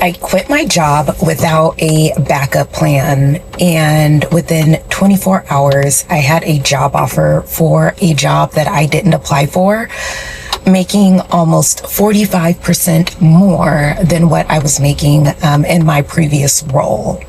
I quit my job without a backup plan, and within 24 hours, I had a job offer for a job that I didn't apply for, making almost 45% more than what I was making in my previous role.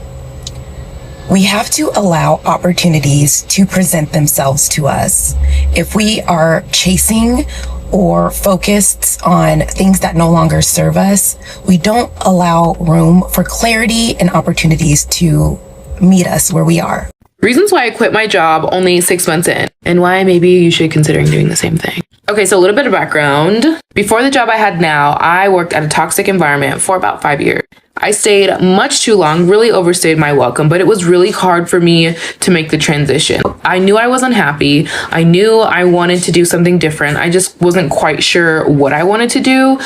We have to allow opportunities to present themselves to us. If we are chasing or focused on things that no longer serve us, we don't allow room for clarity and opportunities to meet us where we are. Reasons why I quit my job only 6 months in, and why maybe you should consider doing the same thing. Okay, so a little bit of background. Before the job I had now, I worked at a toxic environment for about 5 years. I stayed much too long, really overstayed my welcome, but it was really hard for me to make the transition. I knew I was unhappy. I knew I wanted to do something different. I just wasn't quite sure what I wanted to do.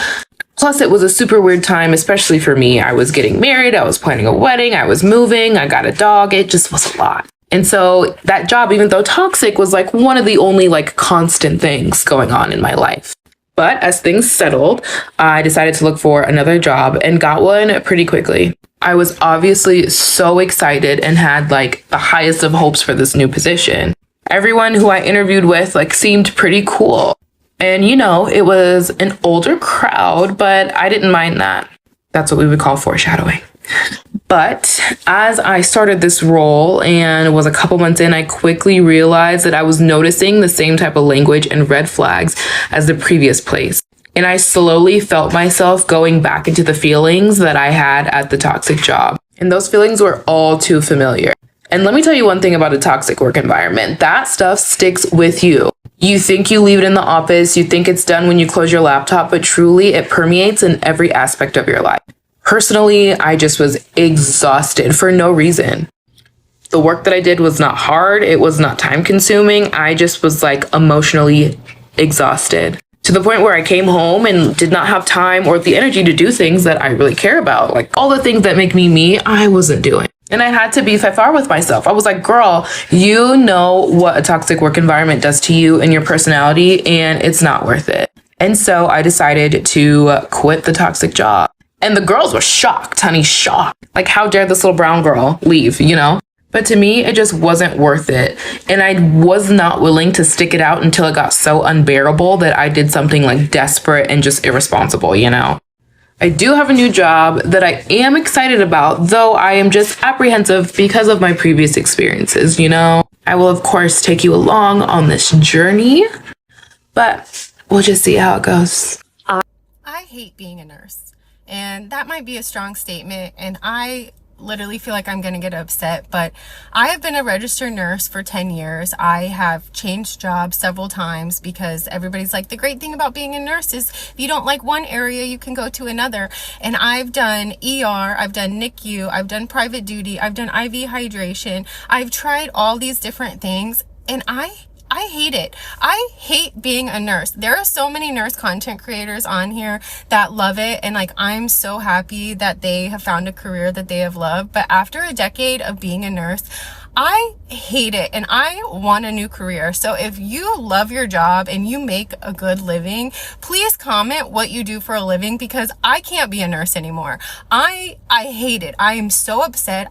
Plus, it was a super weird time, especially for me. I was getting married. I was planning a wedding. I was moving. I got a dog. It just was a lot. And so that job, even though toxic, was like one of the only like constant things going on in my life. But as things settled, I decided to look for another job and got one pretty quickly. I was obviously so excited and had like the highest of hopes for this new position. Everyone who I interviewed with like seemed pretty cool. And you know, it was an older crowd, but I didn't mind that. That's what we would call foreshadowing. But as I started this role and was a couple months in, I quickly realized that I was noticing the same type of language and red flags as the previous place. And I slowly felt myself going back into the feelings that I had at the toxic job. And those feelings were all too familiar. And let me tell you one thing about a toxic work environment. That stuff sticks with you. You think you leave it in the office, you think it's done when you close your laptop, but truly it permeates in every aspect of your life. Personally, I just was exhausted for no reason. The work that I did was not hard. It was not time consuming. I just was like emotionally exhausted to the point where I came home and did not have time or the energy to do things that I really care about. Like all the things that make me me, I wasn't doing. And I had to be FFR with myself. I was like, girl, you know what a toxic work environment does to you and your personality, and it's not worth it. And so I decided to quit the toxic job. And the girls were shocked, honey, shocked. Like, how dare this little brown girl leave, you know? But to me, it just wasn't worth it. And I was not willing to stick it out until it got so unbearable that I did something like desperate and just irresponsible, you know? I do have a new job that I am excited about, though I am just apprehensive because of my previous experiences, you know? I will, of course, take you along on this journey, but we'll just see how it goes. I hate being a nurse. And that might be a strong statement, and I literally feel like I'm gonna get upset, but I have been a registered nurse for 10 years. I have changed jobs several times because everybody's like, the great thing about being a nurse is if you don't like one area, you can go to another. And I've done ER, I've done NICU, I've done private duty, I've done IV hydration. I've tried all these different things, and I hate it. I hate being a nurse. There are so many nurse content creators on here that love it, and like I'm so happy that they have found a career that they have loved. But after a decade of being a nurse, I hate it and I want a new career. So if you love your job and you make a good living, please comment what you do for a living, because I can't be a nurse anymore. I hate it. I am so upset.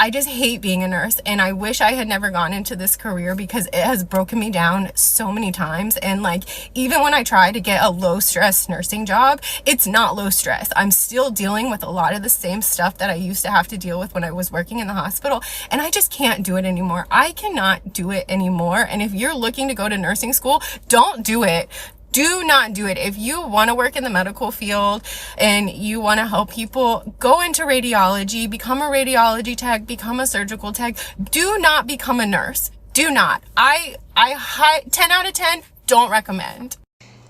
I just hate being a nurse, and I wish I had never gone into this career because it has broken me down so many times. And like, even when I try to get a low stress nursing job, it's not low stress. I'm still dealing with a lot of the same stuff that I used to have to deal with when I was working in the hospital, and I just can't do it anymore. I cannot do it anymore. And if you're looking to go to nursing school, don't do it. Do not do it. If you want to work in the medical field and you want to help people, go into radiology, become a radiology tech, become a surgical tech. Do not become a nurse. Do not. I 10 out of 10 don't recommend.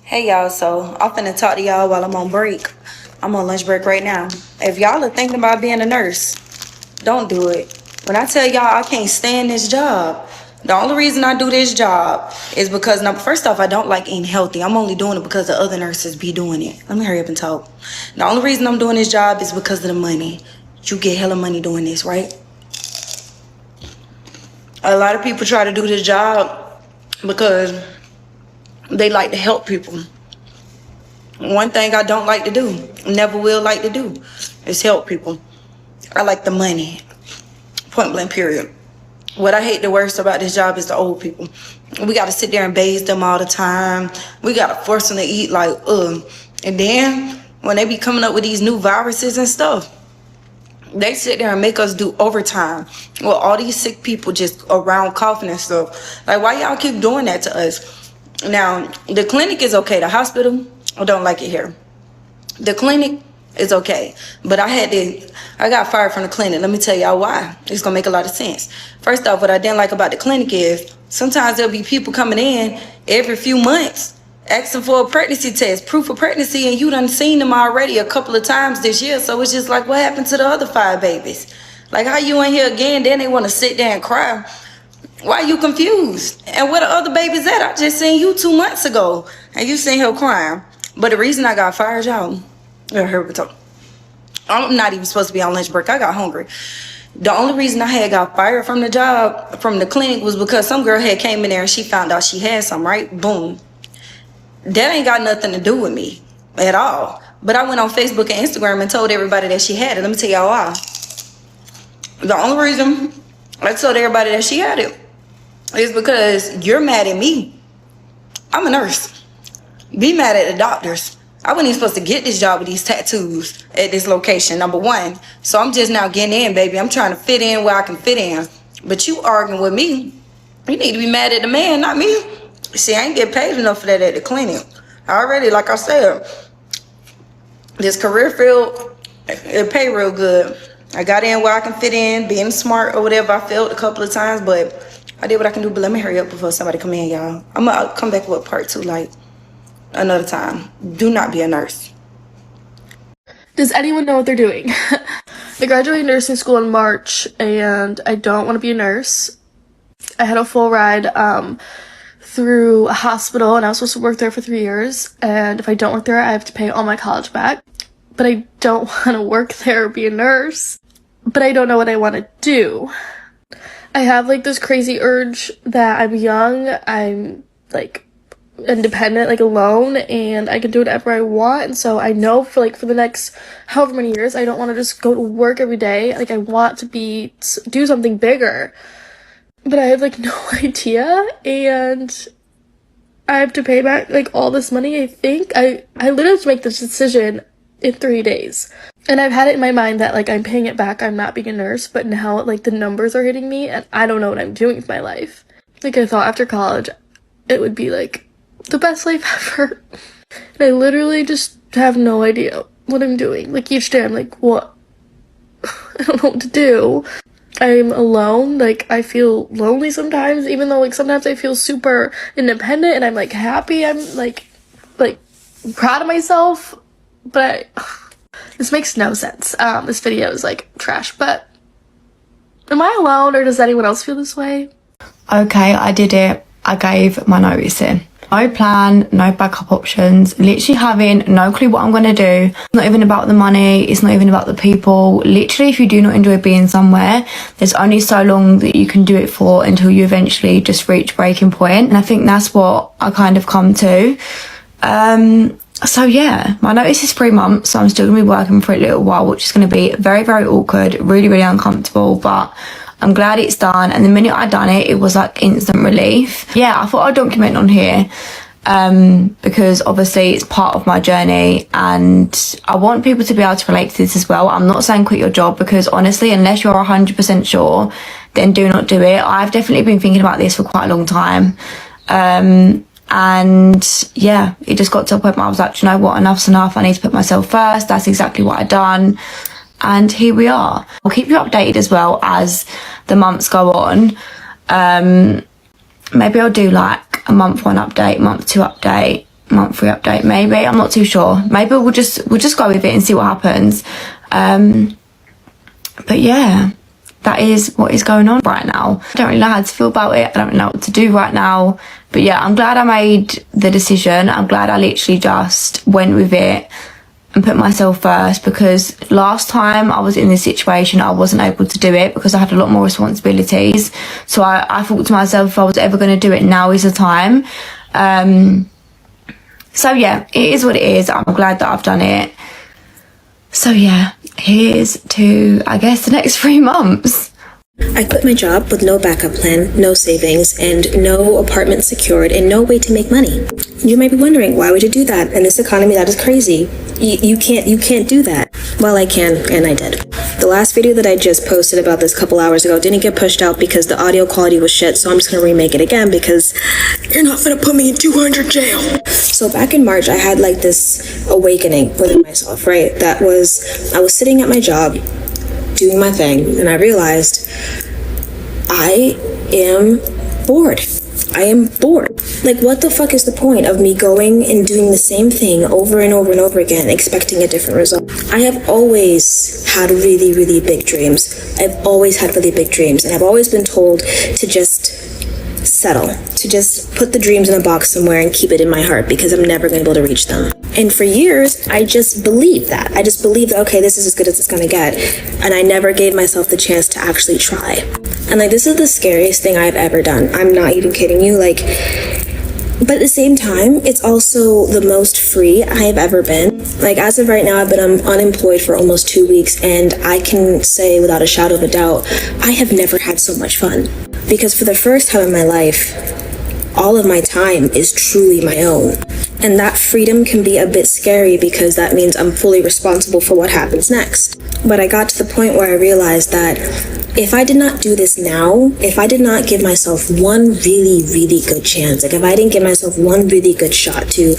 Hey y'all, so I'm finna talk to y'all while I'm on break. I'm on lunch break right now. If y'all are thinking about being a nurse, don't do it. When I tell y'all I can't stand this job, the only reason I do this job is because, first off, I don't like eating healthy. I'm only doing it because the other nurses be doing it. Let me hurry up and talk. The only reason I'm doing this job is because of the money. You get hella money doing this, right? A lot of people try to do this job because they like to help people. One thing I don't like to do, never will like to do, is help people. I like the money. Point blank, period. What I hate the worst about this job is the old people. We got to sit there and bathe them all the time. We got to force them to eat like, And then when they be coming up with these new viruses and stuff, they sit there and make us do overtime with all these sick people just around coughing and stuff. Like, why y'all keep doing that to us? Now, the clinic is okay. The hospital, I don't like it here. The clinic is okay. But I got fired from the clinic. Let me tell y'all why. It's going to make a lot of sense. First off, what I didn't like about the clinic is sometimes there'll be people coming in every few months asking for a pregnancy test, proof of pregnancy, and you done seen them already a couple of times this year. So it's just like, what happened to the other 5 babies? Like, how you in here again? Then they want to sit there and cry. Why are you confused? And where the other babies at? I just seen you 2 months ago, and you sitting here crying. But the reason I got fired, y'all, I'm not even supposed to be on lunch break. I got hungry. The only reason I had got fired from the job, from the clinic, was because some girl had came in there and she found out she had some, right? Boom. That ain't got nothing to do with me at all. But I went on Facebook and Instagram and told everybody that she had it. Let me tell y'all why. The only reason I told everybody that she had it is because you're mad at me. I'm a nurse. Be mad at the doctors. I wasn't even supposed to get this job with these tattoos at this location, number one. So I'm just now getting in, baby. I'm trying to fit in where I can fit in. But you arguing with me. You need to be mad at the man, not me. See, I ain't get paid enough for that at the clinic. Already, like I said, this career field, it pay real good. I got in where I can fit in, being smart or whatever. I failed a couple of times, but I did what I can do. But let me hurry up before somebody come in, y'all. I'm going to come back with part 2, like, another time. Do not be a nurse. Does anyone know what they're doing? I graduated nursing school in March, and I don't want to be a nurse. I had a full ride through a hospital, and I was supposed to work there for 3 years, and if I don't work there, I have to pay all my college back. But I don't want to work there or be a nurse, but I don't know what I want to do. I have like this crazy urge that I'm young, I'm like independent, like alone, and I can do whatever I want. And so I know for the next however many years, I don't want to just go to work every day. Like, I want to do something bigger, but I have like no idea, and I have to pay back like all this money. I think I literally have to make this decision in 3 days, and I've had it in my mind that like I'm paying it back, I'm not being a nurse, but now like the numbers are hitting me and I don't know what I'm doing with my life. Like, I thought after college it would be like the best life ever, and I literally just have no idea what I'm doing. Like, each day I'm like, what? I don't know what to do. I'm alone. Like, I feel lonely sometimes, even though like sometimes I feel super independent and I'm like happy. I'm like proud of myself, but this makes no sense. This video is like trash, but am I alone, or does anyone else feel this way? Okay, I did it. I gave my notice in. No plan, no backup options, literally having no clue what I'm going to do. It's not even about the money, it's not even about the people. Literally, if you do not enjoy being somewhere, there's only so long that you can do it for until you eventually just reach breaking point. And I think that's what I kind of come to. So yeah, my notice is 3 months, so I'm still going to be working for a little while, which is going to be very, very awkward, really, really uncomfortable, but I'm glad it's done. And the minute I done it, it was like instant relief. Yeah, I thought I'd document on here because obviously it's part of my journey and I want people to be able to relate to this as well. I'm not saying quit your job, because honestly, unless you're 100% sure, then do not do it. I've definitely been thinking about this for quite a long time. And yeah, it just got to a point where I was like, do you know what, enough's enough. I need to put myself first. That's exactly what I've done. And here we are. I'll keep you updated as well as the months go on. Maybe I'll do like a month 1 update, month 2 update, month 3 update, maybe. I'm not too sure. Maybe we'll just go with it and see what happens. But yeah, that is what is going on right now. I don't really know how to feel about it. I don't really know what to do right now. But yeah, I'm glad I made the decision. I'm glad I literally just went with it and put myself first, because last time I was in this situation, I wasn't able to do it because I had a lot more responsibilities. So I thought to myself, if I was ever going to do it, now is the time. So yeah, it is what it is. I'm glad that I've done it. So yeah, here's to, I guess, the next 3 months. I quit my job with no backup plan, no savings, and no apartment secured, and no way to make money. You might be wondering, why would you do that? In this economy, that is crazy. You can't do that. Well, I can, and I did. The last video that I just posted about this couple hours ago didn't get pushed out because the audio quality was shit, so I'm just gonna remake it again because you're not gonna put me in 200 jail. So back in March, I had like this awakening within myself, right? I was sitting at my job, doing my thing, and I realized I am bored. I am bored. Like, what the fuck is the point of me going and doing the same thing over and over and over again, expecting a different result? I have always had really, really big dreams. I've always had really big dreams, and I've always been told to just settle, to just put the dreams in a box somewhere and keep it in my heart because I'm never going to be able to reach them. And for years, I just believed that. I just believed that, okay, this is as good as it's going to get. And I never gave myself the chance to actually try. And like, this is the scariest thing I've ever done. I'm not even kidding you. Like, but at the same time, it's also the most free I've ever been. Like, as of right now, I've been unemployed for almost 2 weeks, and I can say without a shadow of a doubt, I have never had so much fun. Because for the first time in my life, all of my time is truly my own. And that freedom can be a bit scary because that means I'm fully responsible for what happens next. But I got to the point where I realized that if I did not do this now, if I did not give myself one really, really good chance, like if I didn't give myself one really good shot to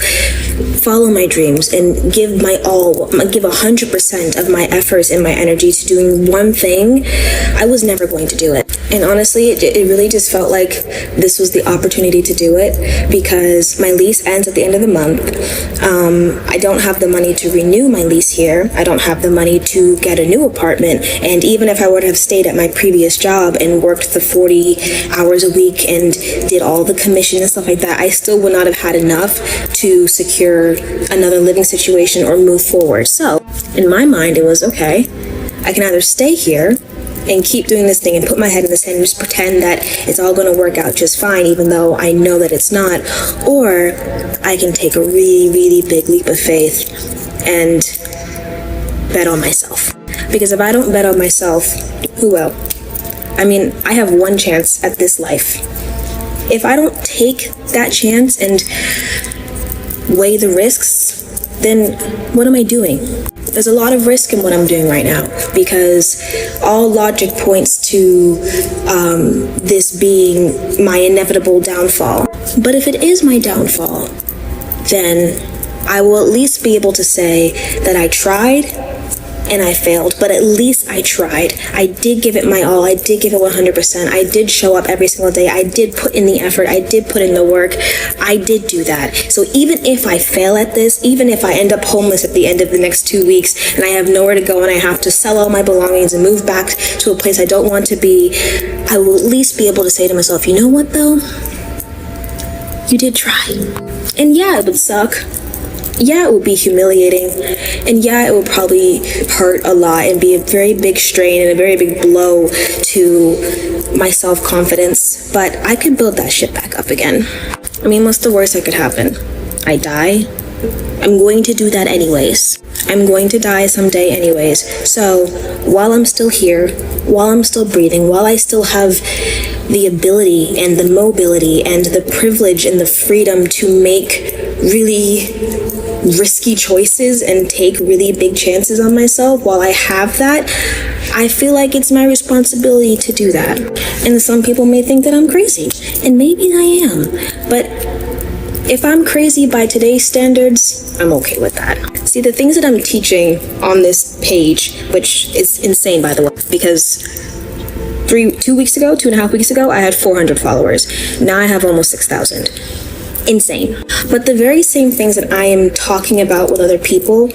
follow my dreams and give my all, give 100% of my efforts and my energy to doing one thing, I was never going to do it. And honestly, it really just felt like this was the opportunity to do it because my lease ends at the end of the month. I don't have the money to renew my lease here. I don't have the money to get a new apartment. And even if I would have stayed at my previous job and worked the 40 hours a week and did all the commission and stuff like that, I still would not have had enough to secure another living situation or move forward. So in my mind, it was okay. I can either stay here and keep doing this thing and put my head in the sand and just pretend that it's all going to work out just fine, even though I know that it's not, or I can take a really, really big leap of faith and bet on myself. Because if I don't bet on myself, who will? I mean, I have one chance at this life. If I don't take that chance and weigh the risks, then what am I doing? There's a lot of risk in what I'm doing right now because all logic points to this being my inevitable downfall. But if it is my downfall, then I will at least be able to say that I tried and I failed, but at least I tried. I did give it my all. I did give it 100%. I did show up every single day. I did put in the effort. I did put in the work. I did do that. So even if I fail at this, even if I end up homeless at the end of the next 2 weeks and I have nowhere to go and I have to sell all my belongings and move back to a place I don't want to be, I will at least be able to say to myself, you know what though? You did try. And yeah, it would suck. Yeah, it would be humiliating, and yeah, it would probably hurt a lot and be a very big strain and a very big blow to my self-confidence, but I could build that shit back up again. I mean, what's the worst that could happen? I die? I'm going to do that anyways. I'm going to die someday anyways. So while I'm still here, while I'm still breathing, while I still have the ability and the mobility and the privilege and the freedom to make really risky choices and take really big chances on myself, while I have that, I feel like it's my responsibility to do that. And some people may think that I'm crazy, and maybe I am, but if I'm crazy by today's standards, I'm okay with that. See, the things that I'm teaching on this page, which is insane by the way, because 2.5 weeks ago, I had 400 followers. Now I have almost 6,000. Insane. But the very same things that I am talking about with other people,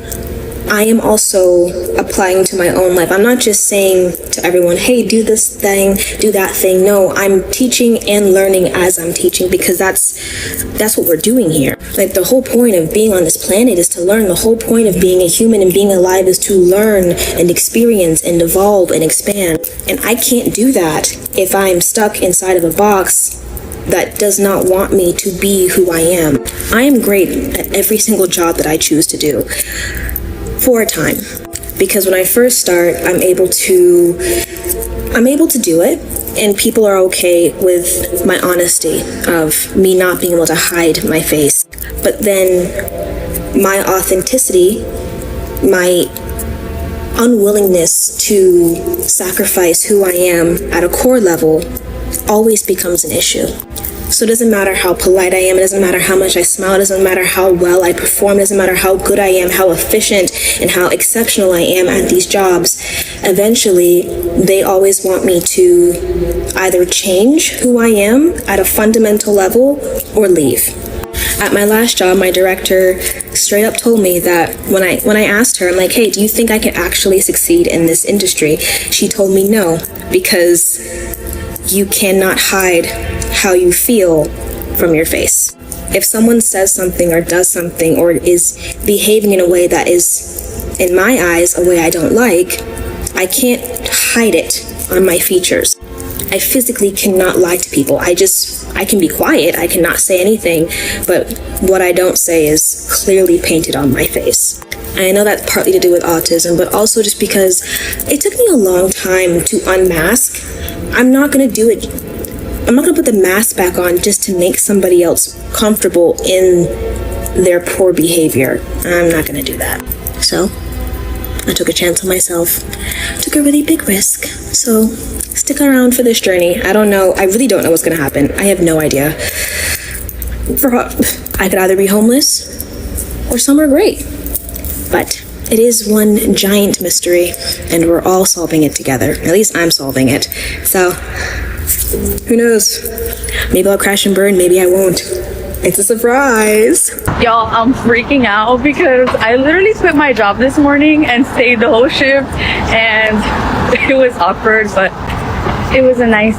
I am also applying to my own life. I'm not just saying to everyone, hey, do this thing, do that thing. No, I'm teaching and learning as I'm teaching because that's what we're doing here. Like, the whole point of being on this planet is to learn. The whole point of being a human and being alive is to learn and experience and evolve and expand. And I can't do that if I'm stuck inside of a box that does not want me to be who I am. I am great at every single job that I choose to do for a time, because when I first start, I'm able to do it, and people are okay with my honesty of me not being able to hide my face. But then my authenticity, my unwillingness to sacrifice who I am at a core level always becomes an issue. So it doesn't matter how polite I am, it doesn't matter how much I smile, it doesn't matter how well I perform, it doesn't matter how good I am, how efficient and how exceptional I am at these jobs. Eventually, they always want me to either change who I am at a fundamental level or leave. At my last job, my director straight up told me that when I asked her, I'm like, hey, do you think I can actually succeed in this industry? She told me no, because you cannot hide how you feel from your face. If someone says something or does something or is behaving in a way that is, in my eyes, a way I don't like, I can't hide it on my features. I physically cannot lie to people. I can be quiet, I cannot say anything, but what I don't say is clearly painted on my face. I know that's partly to do with autism, but also just because it took me a long time to unmask. I'm not gonna do it. I'm not gonna put the mask back on just to make somebody else comfortable in their poor behavior. I'm not gonna do that. So I took a chance on myself, took a really big risk. So stick around for this journey. I don't know. I really don't know what's gonna happen. I have no idea. I could either be homeless or somewhere great. But it is one giant mystery, and we're all solving it together. At least I'm solving it. So, who knows? Maybe I'll crash and burn, maybe I won't. It's a surprise. Y'all, I'm freaking out because I literally quit my job this morning and stayed the whole shift, and it was awkward, but it was a nice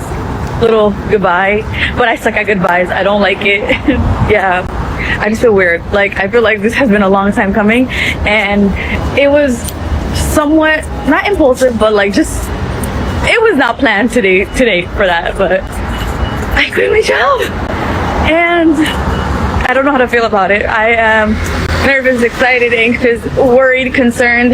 little goodbye. But I suck at goodbyes. I don't like it. Yeah. I just feel weird. Like, I feel like this has been a long time coming, and it was somewhat not impulsive, but like just it was not planned today for that. But I quit my job, and I don't know how to feel about it. I am nervous, excited, anxious, worried, concerned.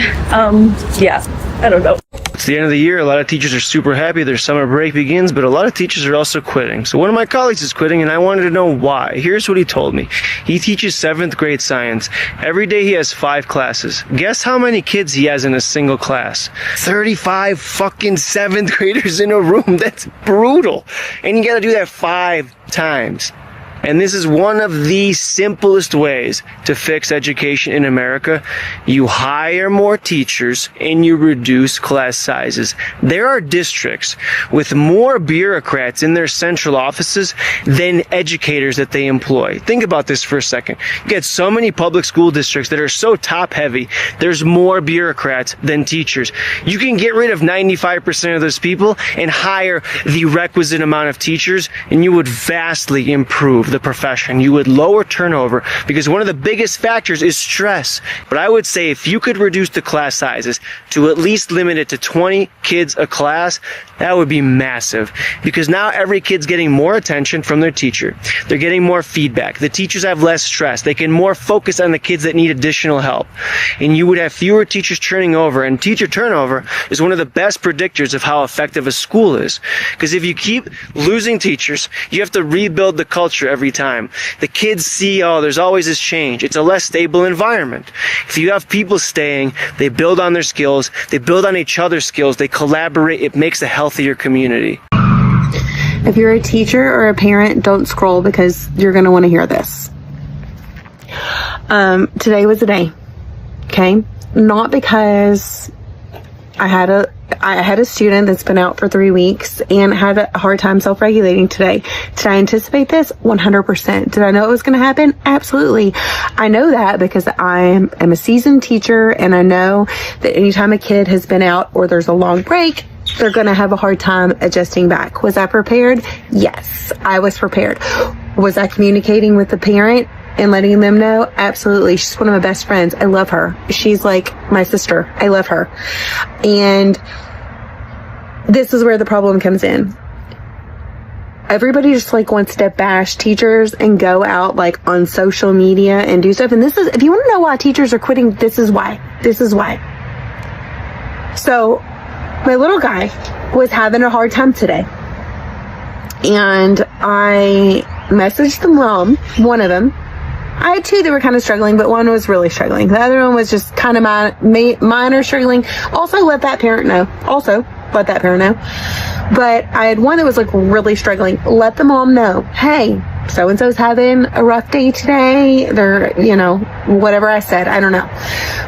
Yeah, I don't know. It's the end of the year. A lot of teachers are super happy their summer break begins, but a lot of teachers are also quitting. So one of my colleagues is quitting, and I wanted to know why. Here's what he told me. He teaches 7th grade science. Every day he has 5 classes. Guess how many kids he has in a single class? 35 fucking 7th graders in a room. That's brutal. And you gotta do that 5 times. And this is one of the simplest ways to fix education in America. You hire more teachers and you reduce class sizes. There are districts with more bureaucrats in their central offices than educators that they employ. Think about this for a second. You get so many public school districts that are so top heavy, there's more bureaucrats than teachers. You can get rid of 95% of those people and hire the requisite amount of teachers, and you would vastly improve the profession. You would lower turnover, because one of the biggest factors is stress. But I would say if you could reduce the class sizes to at least limit it to 20 kids a class, that would be massive, because now every kid's getting more attention from their teacher. They're getting more feedback. The teachers have less stress. They can more focus on the kids that need additional help. And you would have fewer teachers turning over, and teacher turnover is one of the best predictors of how effective a school is. Because if you keep losing teachers, you have to rebuild the culture every time. The kids see, oh, there's always this change. It's a less stable environment. If you have people staying, they build on their skills, they build on each other's skills, they collaborate, it makes a healthier community. If you're a teacher or a parent, don't scroll, because you're going to want to hear this. Today was the day. Okay? Not because I had a student that's been out for 3 weeks and had a hard time self-regulating today. Did I anticipate this? 100%. Did I know it was going to happen? Absolutely. I know that because I am a seasoned teacher, and I know that anytime a kid has been out or there's a long break, they're going to have a hard time adjusting back. Was I prepared? Yes, I was prepared. Was I communicating with the parent and letting them know? Absolutely. She's one of my best friends. I love her. She's like my sister. I love her. And this is where the problem comes in. everybody just like wants to bash teachers and go out like on social media and do stuff. And this is, if you want to know why teachers are quitting, this is why. So my little guy was having a hard time today. And I messaged the mom, one of them. I had two that were kind of struggling, but one was really struggling. The other one was just kind of minor struggling. Also, let that parent know. But I had one that was like really struggling. Let the mom know, hey, so-and-so's having a rough day today. They're, you know, whatever I said, I don't know.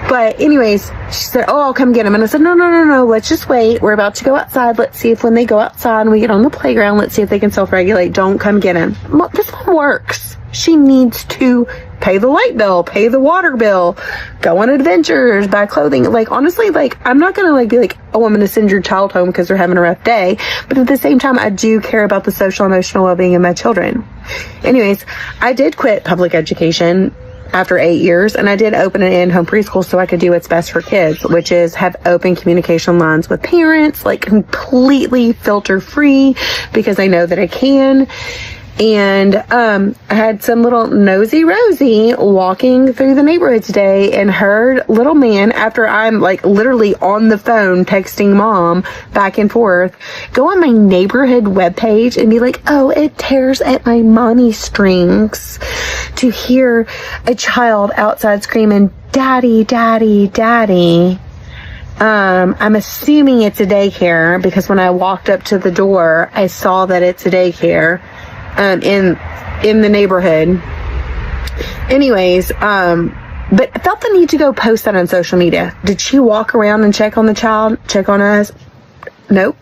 But anyways, she said, oh, I'll come get him. And I said, no, let's just wait. We're about to go outside. Let's see if when they go outside and we get on the playground, let's see if they can self-regulate. Don't come get him. Well, this one works. She needs to pay the light bill, pay the water bill, go on adventures, buy clothing. Like, honestly, like, I'm not going to like be like, oh, I'm going to send your child home because they're having a rough day. But at the same time, I do care about the social emotional well-being of my children. Anyways, I did quit public education after 8 years, and I did open an in-home preschool so I could do what's best for kids, which is have open communication lines with parents, like completely filter free, because I know that I can. And I had some little nosy Rosie walking through the neighborhood today and heard little man, after I'm like literally on the phone texting mom back and forth, go on my neighborhood webpage and be like, oh, it tears at my mommy strings to hear a child outside screaming, daddy, daddy, daddy. I'm assuming it's a daycare because when I walked up to the door, I saw that it's a daycare. In the neighborhood. Anyways, but I felt the need to go post that on social media. Did she walk around and check on the child? Check on us? Nope.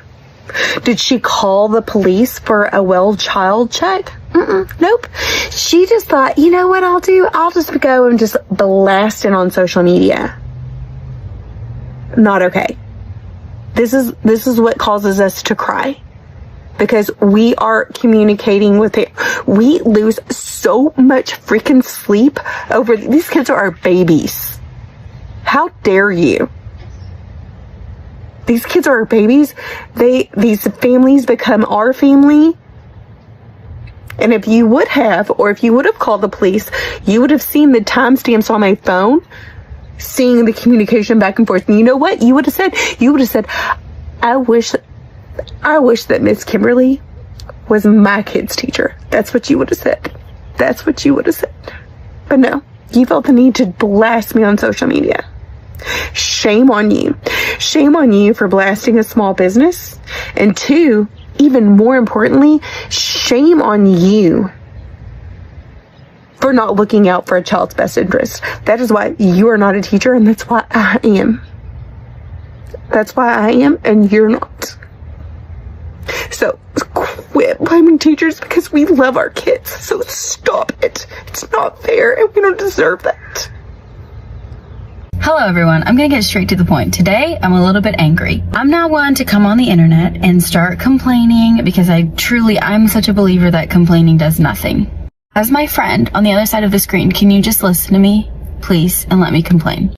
Did she call the police for a well child check? Nope. She just thought, you know what I'll do? I'll just go and just blast it on social media. Not okay. This is what causes us to cry. Because we are communicating with it. We lose so much freaking sleep over these kids are our babies. How dare you? These kids are our babies. These families become our family. And if you would have called the police, you would have seen the timestamps on my phone, seeing the communication back and forth. And you know what? You would have said, I wish that Miss Kimberly was my kid's teacher. That's what you would have said. But no, you felt the need to blast me on social media. Shame on you. Shame on you for blasting a small business. And two, even more importantly, shame on you for not looking out for a child's best interest. That is why you are not a teacher, and that's why I am. And you're not. So quit blaming teachers because we love our kids. So stop it. It's not fair and we don't deserve that. Hello everyone, I'm gonna get straight to the point. Today, I'm a little bit angry. I'm not one to come on the internet and start complaining because I'm such a believer that complaining does nothing. As my friend on the other side of the screen, can you just listen to me, please, and let me complain?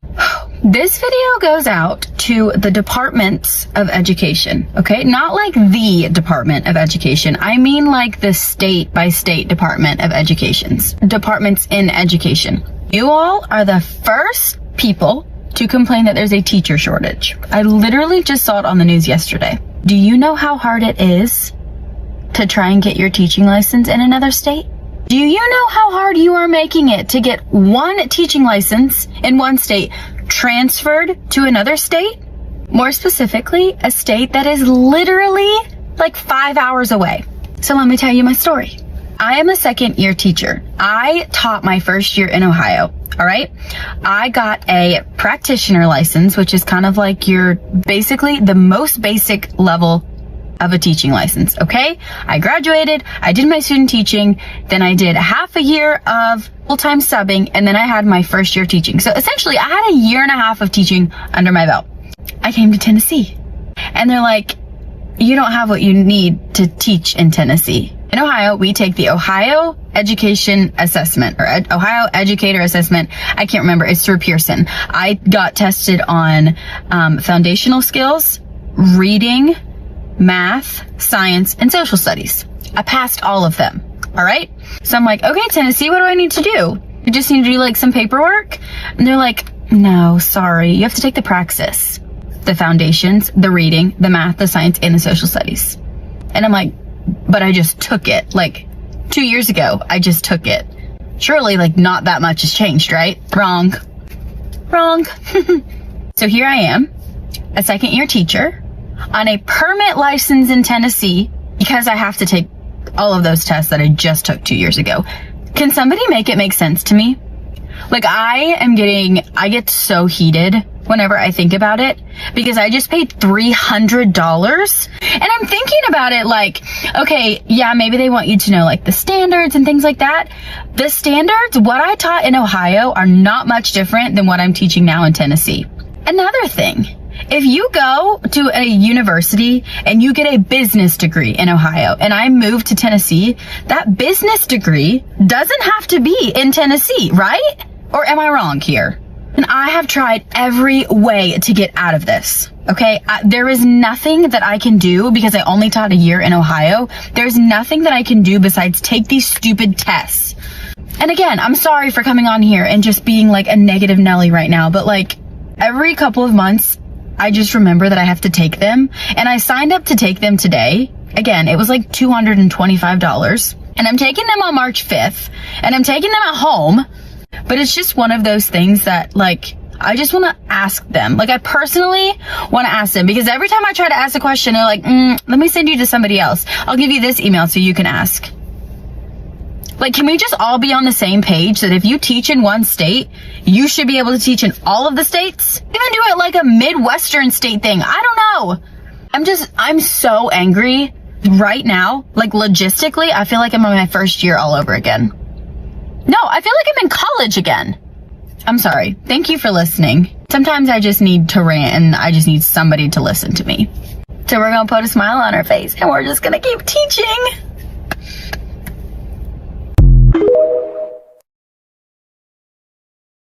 This video goes out to the departments of education, okay? Not like the Department of Education. I mean like the state by state Department of Education's departments in education. You all are the first people to complain that there's a teacher shortage. I literally just saw it on the news yesterday. Do you know how hard it is to try and get your teaching license in another state? Do you know how hard you are making it to get one teaching license in one state transferred to another state? More specifically, a state that is literally like 5 hours away. So let me tell you my story. I am a second-year teacher. I taught my first year in Ohio, all right? I got a practitioner license, which is kind of like basically the most basic level of a teaching license, okay? I graduated, I did my student teaching, then I did half a year of full-time subbing, and then I had my first year teaching. So essentially, I had a year and a half of teaching under my belt. I came to Tennessee, and they're like, you don't have what you need to teach in Tennessee. In Ohio, we take the Ohio Education Assessment, or Ohio Educator Assessment. I can't remember, it's through Pearson. I got tested on foundational skills, reading, math, science, and social studies. I passed all of them. All right. So I'm like, okay, Tennessee, what do I need to do? You just need to do like some paperwork. And they're like, no, sorry. You have to take the praxis, the foundations, the reading, the math, the science, and the social studies. And I'm like, but I just took it. Like 2 years ago, I just took it. Surely like not that much has changed, right? Wrong. So here I am, a second-year teacher on a permit license in Tennessee because I have to take all of those tests that I just took 2 years ago. Can somebody make it make sense to me? Like I get so heated whenever I think about it because I just paid $300 and I'm thinking about it like, okay, yeah, maybe they want you to know like the standards and things like that. The standards, what I taught in Ohio are not much different than what I'm teaching now in Tennessee. Another thing, if you go to a university and you get a business degree in Ohio and I move to Tennessee, that business degree doesn't have to be in Tennessee, right? Or am I wrong here? And I have tried every way to get out of this, okay? There is nothing that I can do because I only taught a year in Ohio. There's nothing that I can do besides take these stupid tests. And again, I'm sorry for coming on here and just being like a negative Nelly right now, but like every couple of months, I just remember that I have to take them. And I signed up to take them today. Again, it was like $225. And I'm taking them on March 5th. And I'm taking them at home. But it's just one of those things that, like, I just want to ask them. Like, I personally want to ask them. Because every time I try to ask a question, they're like, let me send you to somebody else. I'll give you this email so you can ask. Like, can we just all be on the same page that if you teach in one state, you should be able to teach in all of the states? Even do it like a Midwestern state thing. I don't know. I'm so angry right now. Like, logistically, I feel like I'm on my first year all over again. No, I feel like I'm in college again. I'm sorry. Thank you for listening. Sometimes I just need to rant and I just need somebody to listen to me. So we're going to put a smile on our face and we're just going to keep teaching.